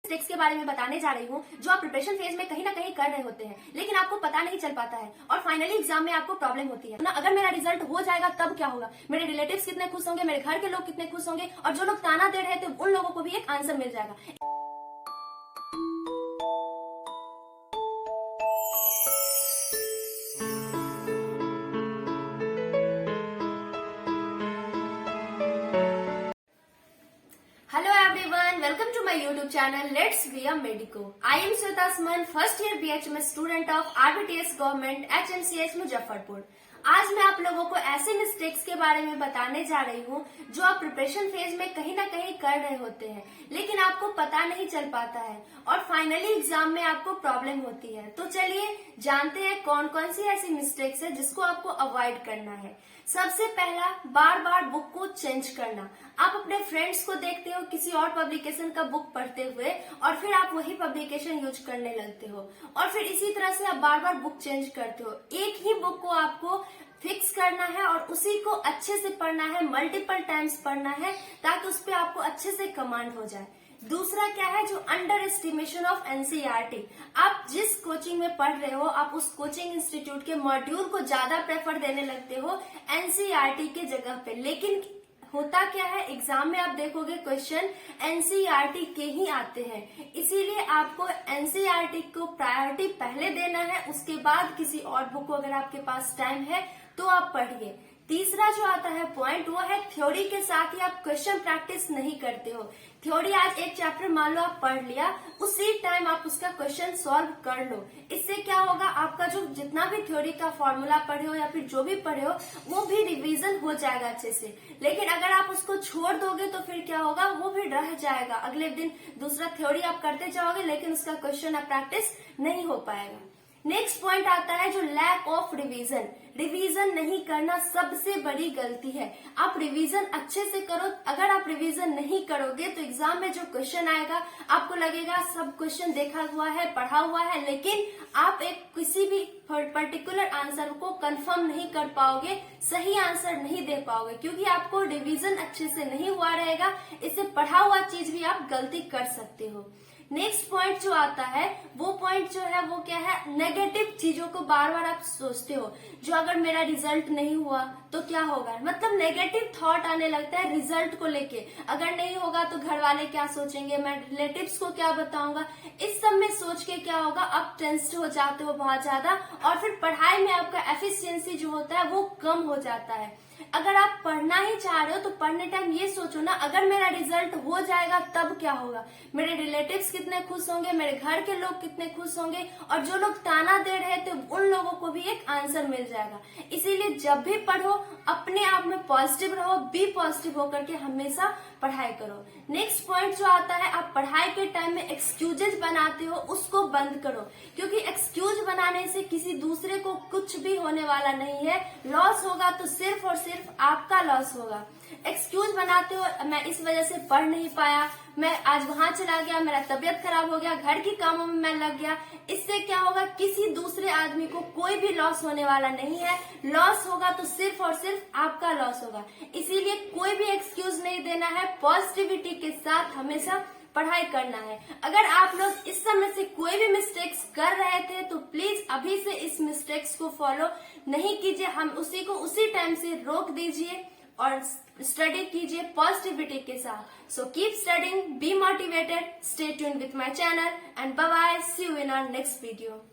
Mistakes के बारे में बताने जा रही हूँ जो आप प्रिपरेशन फेज में कहीं ना कहीं कर रहे होते हैं लेकिन आपको पता नहीं चल पाता है और फाइनली एग्जाम में आपको प्रॉब्लम होती है ना। अगर मेरा रिजल्ट हो जाएगा तब क्या होगा, मेरे रिलेटिव्स कितने खुश होंगे, मेरे घर के लोग कितने खुश होंगे और जो लोग ताना दे रहे थे उन लोगों को भी एक आंसर मिल जाएगा। Hello everyone, welcome to my YouTube channel Let's Be a Medico. I am Sweta Asman, first year BHMS student of RBTS Government HMCH Muzaffarpur. आज मैं आप लोगों को ऐसे मिस्टेक्स के बारे में बताने जा रही हूँ जो आप प्रिपरेशन फेज में कहीं ना कहीं कर रहे होते हैं लेकिन आपको पता नहीं चल पाता है और फाइनली एग्जाम में आपको प्रॉब्लम होती है। तो चलिए जानते हैं कौन कौन सी ऐसी मिस्टेक्स है जिसको आपको अवॉइड करना है। सबसे पहला, बार बार बुक को चेंज करना। आप अपने फ्रेंड्स को देखते हो किसी और पब्लिकेशन का बुक पढ़ते हुए और फिर आप वही पब्लिकेशन यूज करने लगते हो और फिर इसी तरह से आप बार बार बुक चेंज करते हो। एक ही बुक को आपको फिक्स करना है और उसी को अच्छे से पढ़ना है, मल्टीपल टाइम्स पढ़ना है ताकि उस पर आपको अच्छे से कमांड हो जाए। दूसरा क्या है, जो अंडर एस्टिमेशन ऑफ एनसीईआरटी। आप जिस कोचिंग में पढ़ रहे हो आप उस कोचिंग इंस्टीट्यूट के मॉड्यूल को ज्यादा प्रेफर देने लगते हो एनसीईआरटी के जगह पे, लेकिन होता क्या है एग्जाम में आप देखोगे क्वेश्चन एनसीईआरटी के ही आते हैं। इसीलिए आपको एनसीईआरटी को प्रायोरिटी पहले देना है, उसके बाद किसी और बुक को अगर आपके पास टाइम है तो आप पढ़िए। तीसरा जो आता है पॉइंट वो है थ्योरी के साथ ही आप क्वेश्चन प्रैक्टिस नहीं करते हो। थ्योरी आज एक चैप्टर मान लो आप पढ़ लिया, उसी टाइम आप उसका क्वेश्चन सॉल्व कर लो। इससे क्या होगा, आपका जो जितना भी थ्योरी का फॉर्मूला पढ़े हो या फिर जो भी पढ़े हो वो भी रिवीजन हो जाएगा अच्छे से। लेकिन अगर आप उसको छोड़ दोगे तो फिर क्या होगा, वो भी रह जाएगा। अगले दिन दूसरा थ्योरी आप करते जाओगे लेकिन उसका क्वेश्चन आप प्रैक्टिस नहीं हो पाएगा। नेक्स्ट पॉइंट आता है जो लैक ऑफ रिवीजन। रिवीजन नहीं करना सबसे बड़ी गलती है। आप रिवीजन अच्छे से करो। अगर आप रिवीजन नहीं करोगे तो एग्जाम में जो क्वेश्चन आएगा आपको लगेगा सब क्वेश्चन देखा हुआ है, पढ़ा हुआ है, लेकिन आप एक किसी भी पर्टिकुलर आंसर को कंफर्म नहीं कर पाओगे, सही आंसर नहीं दे पाओगे क्योंकि आपको रिवीजन अच्छे से नहीं हुआ रहेगा। इससे पढ़ा हुआ चीज भी आप गलती कर सकते हो। नेक्स्ट पॉइंट जो आता है वो पॉइंट जो है वो क्या है, नेगेटिव चीजों को बार बार आप सोचते हो। जो अगर मेरा रिजल्ट नहीं हुआ तो क्या होगा, मतलब नेगेटिव थॉट आने लगता है रिजल्ट को लेके। अगर नहीं होगा तो घर वाले क्या सोचेंगे, मैं रिलेटिव्स को क्या बताऊंगा, इस सब में सोच के क्या होगा, आप टेंस्ड हो जाते हो बहुत ज्यादा और फिर पढ़ाई में आपका एफिशिएंसी जो होता है वो कम हो जाता है। अगर आप पढ़ना ही चाह रहे हो तो पढ़ने टाइम ये सोचो ना, अगर मेरा रिजल्ट हो जाएगा तब क्या होगा, मेरे रिलेटिव्स कितने खुश होंगे, मेरे घर के लोग कितने खुश होंगे और जो लोग ताना दे रहे थे उन लोगों को भी एक आंसर मिल जाएगा। इसीलिए जब भी पढ़ो अपने आप में पॉजिटिव रहो, बी पॉजिटिव होकर के हमेशा पढ़ाई करो। नेक्स्ट पॉइंट जो आता है, आप पढ़ाई के टाइम में एक्सक्यूजेज बनाते हो उसको बंद करो क्योंकि एक्सक्यूज बनाने से किसी दूसरे को कुछ भी होने वाला नहीं है। लॉस होगा तो सिर्फ और सिर्फ आपका लॉस होगा। एक्सक्यूज बनाते हो, मैं इस वजह से पढ़ नहीं पाया, मैं आज वहां चला गया, मेरा तबीयत खराब हो गया, घर के कामों में मैं लग गया। इससे क्या होगा, किसी दूसरे आदमी को कोई भी लॉस होने वाला नहीं है। लॉस होगा तो सिर्फ और सिर्फ आपका लॉस होगा। इसीलिए कोई भी एक्सक्यूज नहीं देना है, पॉजिटिविटी के साथ हमेशा पढ़ाई करना है। अगर आप लोग इस समय से कोई भी मिस्टेक्स कर रहे थे तो प्लीज अभी से इस मिस्टेक्स को फॉलो नहीं कीजिए, हम उसी को उसी टाइम से रोक दीजिए और स्टडी कीजिए पॉजिटिविटी के साथ। So keep studying, be motivated, stay tuned with my channel and bye bye, see you in our next video.